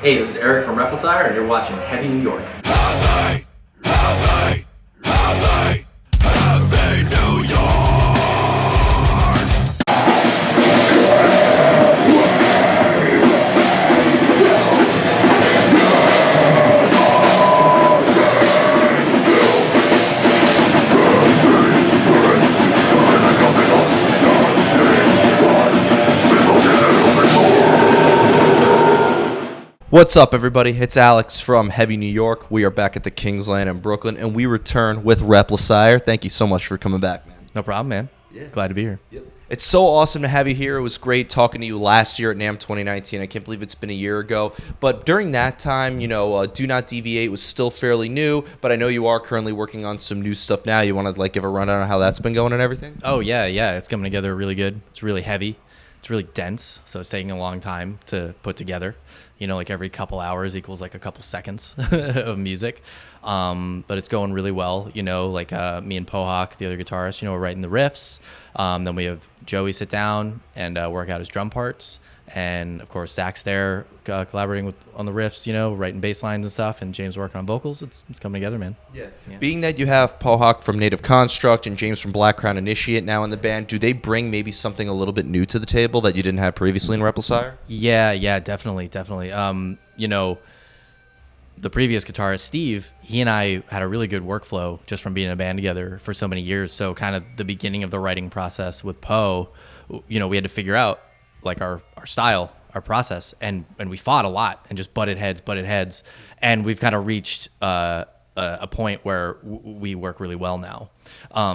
Hey, this is Eric from Replacire, and you're watching Heavy New York. Heavy New York! What's up, everybody? It's Alex from Heavy New York. We are back at the Kingsland in Brooklyn, and we return with Replacire. Thank you so much for coming back, man. No problem, man. Yeah. Glad to be here. Yep. It's so awesome to have you here. It was great talking to you last year at NAMM 2019. I can't believe it's been a year ago. But during that time, Do Not Deviate was still fairly new, but I know you are currently working on some new stuff now. You want to give a rundown on how that's been going and everything? Oh, yeah. It's coming together really good. It's really heavy. It's really dense, so it's taking a long time to put together. Every couple hours equals a couple seconds of music. But it's going really well. Me and Pohawk, the other guitarist, we're writing the riffs. Then we have Joey sit down and work out his drum parts. And, of course, Zach's there collaborating on the riffs, writing bass lines and stuff. And James working on vocals. It's coming together, man. Yeah. Being that you have Pohawk from Native Construct and James from Black Crown Initiate now in the band, do they bring maybe something a little bit new to the table that you didn't have previously in Replacire? Yeah, definitely. The previous guitarist, Steve, he and I had a really good workflow just from being in a band together for so many years. So kind of the beginning of the writing process with Poe, we had to figure out our style, our process, and we fought a lot and just butted heads, and we've kind of reached a point where we work really well now.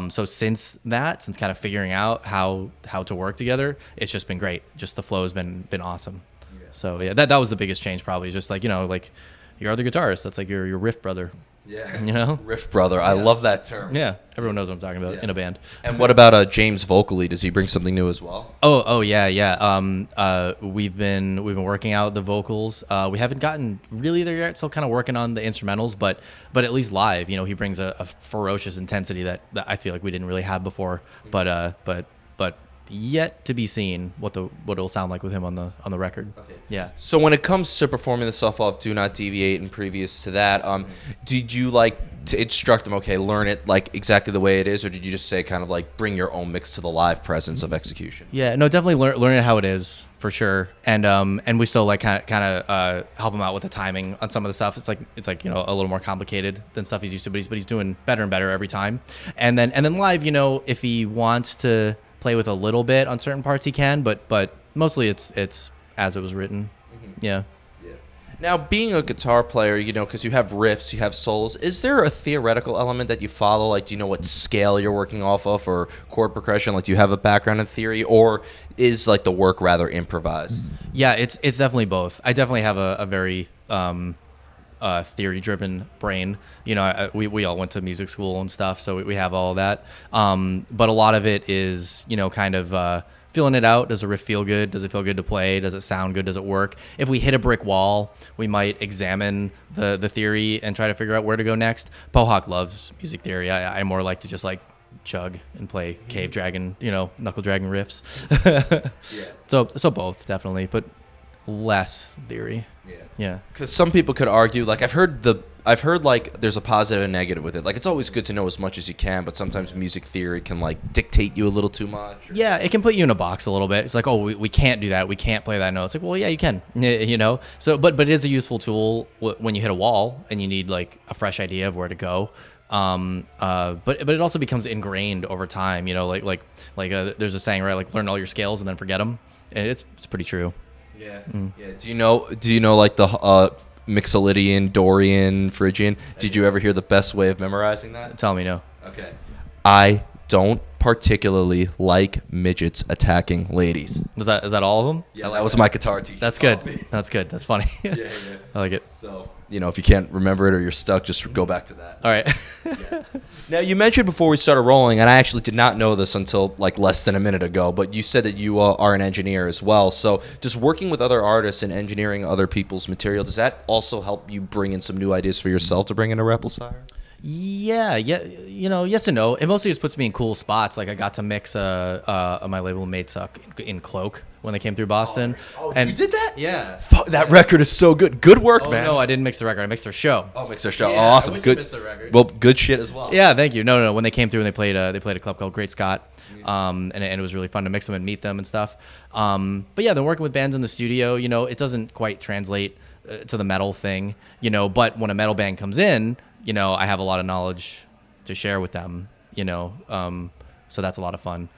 So since kind of figuring out how to work together, it's just been great. Just the flow has been awesome. Yeah. So yeah, that was the biggest change probably. Just your other guitarist, that's your riff brother. Yeah. Riff brother. I love that term. Yeah. Everyone knows what I'm talking about in a band. And what about James vocally? Does he bring something new as well? Oh yeah. We've been working out the vocals. We haven't gotten really there yet. Still kind of working on the instrumentals, but at least live, he brings a ferocious intensity that I feel like we didn't really have before. But yet to be seen what it'll sound like with him on the record. Okay. Yeah. So when it comes to performing the stuff off Do Not Deviate and previous to that, did you to instruct them, okay, learn it exactly the way it is, or did you just say kind of bring your own mix to the live presence of execution? Yeah, no, definitely learn it how it is for sure, and we still kind of help him out with the timing on some of the stuff. It's a little more complicated than stuff he's used to, but he's doing better and better every time. And then live, if he wants to play with a little bit on certain parts, he can, but mostly it's as it was written. Mm-hmm. Yeah. Now, being a guitar player, because you have riffs, you have solos, is there a theoretical element that you follow? Do you know what scale you're working off of, or chord progression? Do you have a background in theory, or is the work rather improvised? Yeah, it's definitely both. I definitely have a very theory-driven brain. We all went to music school and stuff, so we have all of that. But a lot of it is, kind of feeling it out. Does a riff feel good? Does it feel good to play? Does it sound good? Does it work? If we hit a brick wall, we might examine the theory and try to figure out where to go next. Pohawk loves music theory. I more like to just chug and play Cave Dragon, Knuckle Dragon riffs. Yeah. So both, definitely, but less theory. Yeah. Because some people could argue, I've heard there's a positive and negative with it. It's always good to know as much as you can, but sometimes music theory can dictate you a little too much. Yeah, it can put you in a box a little bit. It's we can't do that. We can't play that note. It's well, yeah, you can. So, but it is a useful tool when you hit a wall and you need a fresh idea of where to go. But it also becomes ingrained over time. There's a saying, right? Learn all your scales and then forget them. And it's pretty true. Yeah. Yeah. Do you know the Mixolydian, Dorian, Phrygian? Did you ever hear the best way of memorizing that? Tell me no. Okay. I don't particularly like midgets attacking ladies. Is that all of them? Yeah, that was my guitar teacher. That's good. That's good. That's funny. Yeah. I like it. So, if you can't remember it or you're stuck, just go back to that. All right. Yeah. Now, you mentioned before we started rolling, and I actually did not know this until less than a minute ago, but you said that you are an engineer as well. So just working with other artists and engineering other people's material, does that also help you bring in some new ideas for yourself to bring into Replacire? Yeah, yes and no. It mostly just puts me in cool spots. I got to mix my label Made Suck in Cloak when they came through Boston. Oh, and you did that? Yeah. Fuck, that record is so good. Good work, Oh man. no, I didn't mix the record. I mixed their show. Oh, mix their show. Yeah, Oh, awesome. I wish I Good. missed the record. Well, good shit as well. Yeah, thank you. No. When they came through and they played a club called Great Scott, and it was really fun to mix them and meet them and stuff. But yeah, then working with bands in the studio, it doesn't quite translate to the metal thing, But when a metal band comes in, I have a lot of knowledge to share with them, So that's a lot of fun.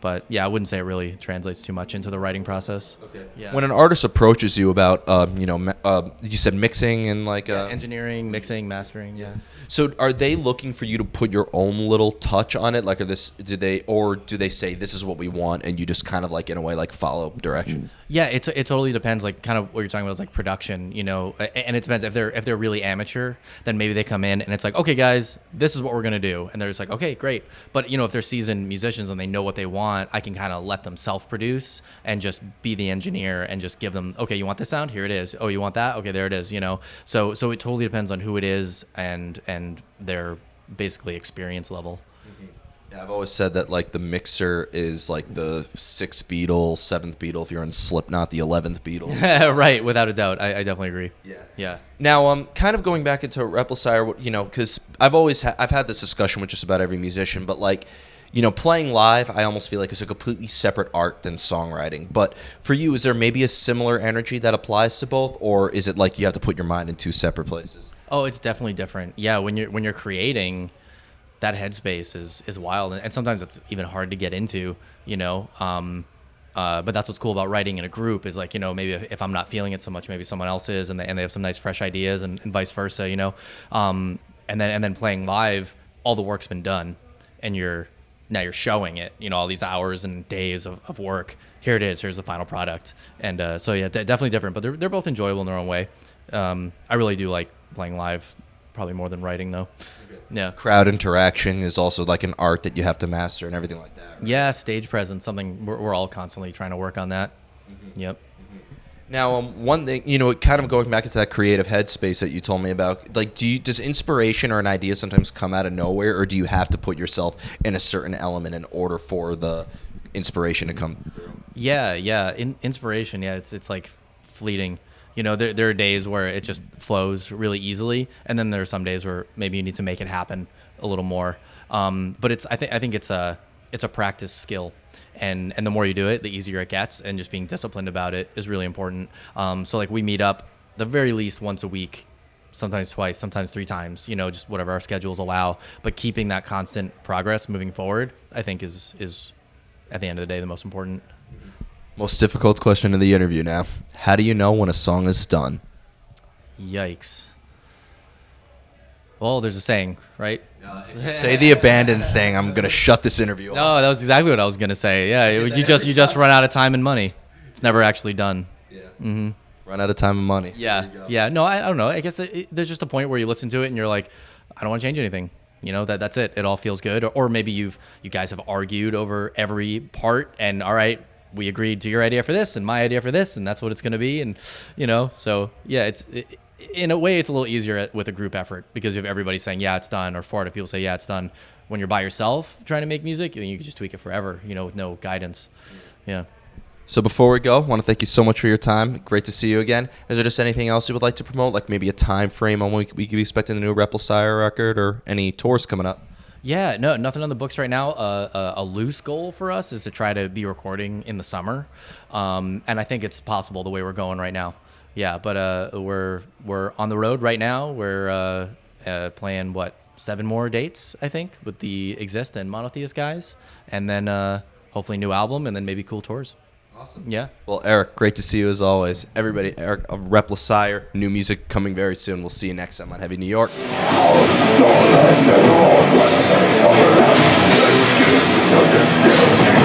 But yeah, I wouldn't say it really translates too much into the writing process. Okay. Yeah. When an artist approaches you about, you said mixing and like Engineering, mixing, mastering. Yeah. So are they looking for you to put your own little touch on it? Like, do they say this is what we want, and you just kind of like in a way like follow directions? Yeah, it totally depends. Like kind of what you're talking about is like production, and it depends if they're really amateur, then maybe they come in and it's like, okay, guys, this is what we're gonna do, and they're just like, okay, great. But if they're seasoned musicians and they know what they want, I can kind of let them self-produce and just be the engineer and just give them, okay, you want this sound? Here it is. Oh, you want that? Okay, there it is. So it totally depends on who it is and their basically experience level. Yeah, I've always said that like the mixer is like the 6th Beatle, 7th Beatle. If you're in Slipknot, the 11th Beatles. Right, without a doubt. I definitely agree. Yeah. Now, kind of going back into Replacire, because I've had this discussion with just about every musician, but like, playing live, I almost feel like it's a completely separate art than songwriting. But for you, is there maybe a similar energy that applies to both, or is it like you have to put your mind in two separate places? Oh, it's definitely different. Yeah, when you're creating, that headspace is wild, and sometimes it's even hard to get into. But that's what's cool about writing in a group is like maybe if I'm not feeling it so much, maybe someone else is, and they have some nice fresh ideas, and vice versa. And then playing live, all the work's been done, and now you're showing it, all these hours and days of work. Here it is. Here's the final product. And so, yeah, definitely different. But they're both enjoyable in their own way. I really do like playing live, probably more than writing, though. Yeah. Crowd interaction is also like an art that you have to master and everything like that. Right? Yeah, stage presence, something we're all constantly trying to work on that. Mm-hmm. Yep. Now, one thing, kind of going back into that creative headspace that you told me about, like, does inspiration or an idea sometimes come out of nowhere, or do you have to put yourself in a certain element in order for the inspiration to come through? Yeah. Inspiration, yeah, it's like fleeting. There are days where it just flows really easily, and then there are some days where maybe you need to make it happen a little more. But I think it's a practice skill. And the more you do it, the easier it gets, and just being disciplined about it is really important. So like we meet up the very least once a week, sometimes twice, sometimes 3 times, just whatever our schedules allow. But keeping that constant progress moving forward, I think is at the end of the day the most important. Most difficult question of the interview now. How do you know when a song is done? Yikes. Well, there's a saying, right? Say the abandoned thing. I'm gonna shut this interview off. No, that was exactly what I was gonna say. Yeah, you just run out of time and money. It's never actually done. Yeah. Mm-hmm. Run out of time and money. Yeah. No, I don't know. I guess there's just a point where you listen to it and you're like, I don't want to change anything. That's it. It all feels good. Or maybe you guys have argued over every part, and all right, we agreed to your idea for this and my idea for this, and that's what it's gonna be. And so yeah, in a way, it's a little easier with a group effort because you have everybody saying, yeah, it's done, or 4 other people say, yeah, it's done. When you're by yourself trying to make music, you can just tweak it forever, with no guidance. Yeah. So before we go, I want to thank you so much for your time. Great to see you again. Is there just anything else you would like to promote, like maybe a time frame on when we could be expecting the new Replacire record, or any tours coming up? Yeah, no, nothing on the books right now. A loose goal for us is to try to be recording in the summer, and I think it's possible the way we're going right now. Yeah, but we're on the road right now. We're playing 7 more dates, I think, with the Exist and Monotheist guys, and then hopefully new album, and then maybe cool tours. Awesome. Yeah. Well, Eric, great to see you as always. Everybody, Eric of Replacire, new music coming very soon. We'll see you next time on Heavy New York. Don't